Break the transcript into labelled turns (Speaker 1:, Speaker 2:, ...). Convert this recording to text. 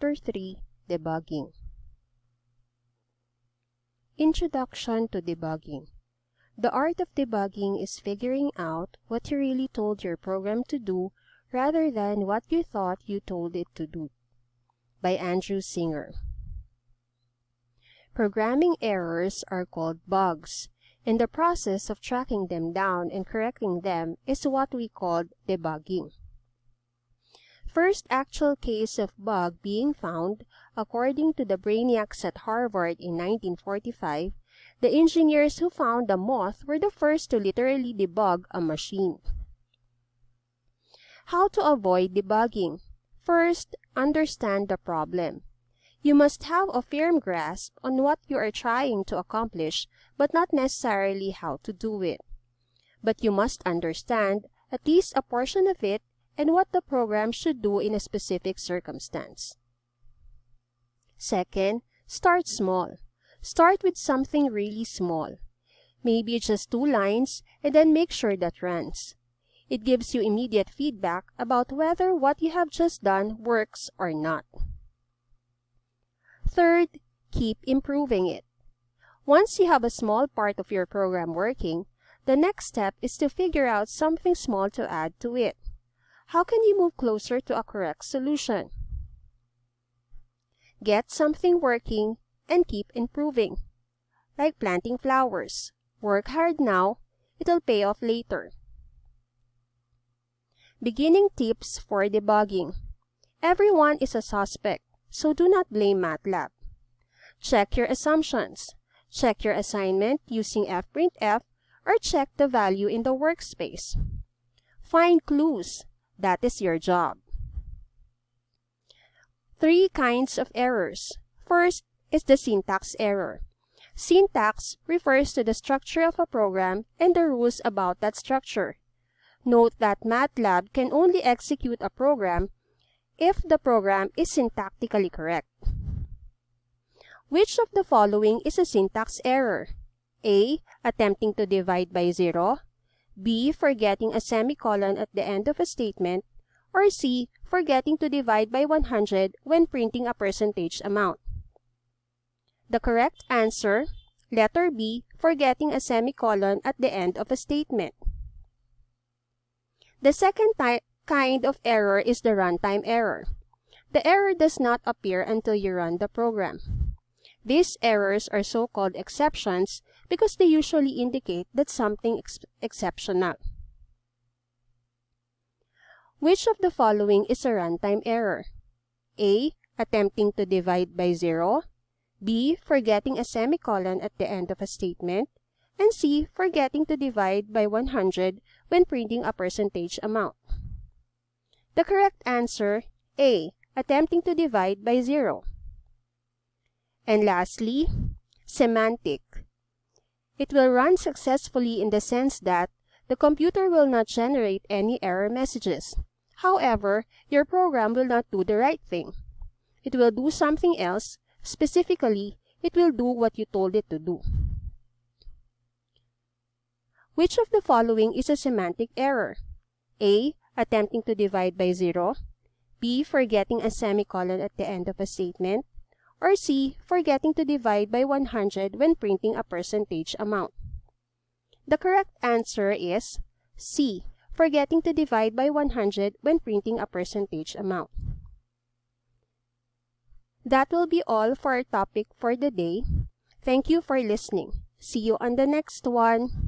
Speaker 1: Chapter 3, Debugging. Introduction to Debugging. The art of debugging is figuring out what you really told your program to do rather than what you thought you told it to do. By Andrew Singer. Programming errors are called bugs, and the process of tracking them down and correcting them is what we call debugging. First actual case of bug being found, according to the brainiacs at Harvard in 1945, the engineers who found the moth were the first to literally debug a machine. How to avoid debugging? First, understand the problem. You must have a firm grasp on what you are trying to accomplish, but not necessarily how to do it. But you must understand at least a portion of it and what the program should do in a specific circumstance. Second, start small. Start with something really small. Maybe just 2 lines, and then make sure that runs. It gives you immediate feedback about whether what you have just done works or not. Third, keep improving it. Once you have a small part of your program working, the next step is to figure out something small to add to it. How can you move closer to a correct solution? Get something working and keep improving. Like planting flowers. Work hard now, it'll pay off later. Beginning tips for debugging. Everyone is a suspect, so do not blame MATLAB. Check your assumptions. Check your assignment using fprintf or check the value in the workspace. Find clues. That is your job. 3 kinds of errors. First is the syntax error. Syntax refers to the structure of a program and the rules about that structure. Note that MATLAB can only execute a program if the program is syntactically correct. Which of the following is a syntax error? A. Attempting to divide by 0. B. Forgetting a semicolon at the end of a statement. Or C. Forgetting to divide by 100 when printing a percentage amount. The correct answer, letter B. Forgetting a semicolon at the end of a statement. The second kind of error is the runtime error. The error does not appear until you run the program. These errors are so-called exceptions because they usually indicate that something exceptional. Which of the following is a runtime error? A. Attempting to divide by 0. B. Forgetting a semicolon at the end of a statement. And C. Forgetting to divide by 100 when printing a percentage amount. The correct answer, A. Attempting to divide by 0. And lastly, semantic. It will run successfully in the sense that the computer will not generate any error messages. However, your program will not do the right thing. It will do something else. Specifically, it will do what you told it to do. Which of the following is a semantic error? A. Attempting to divide by 0. B. Forgetting a semicolon at the end of a statement. Or C. Forgetting to divide by 100 when printing a percentage amount. The correct answer is C. Forgetting to divide by 100 when printing a percentage amount. That will be all for our topic for the day. Thank you for listening. See you on the next one.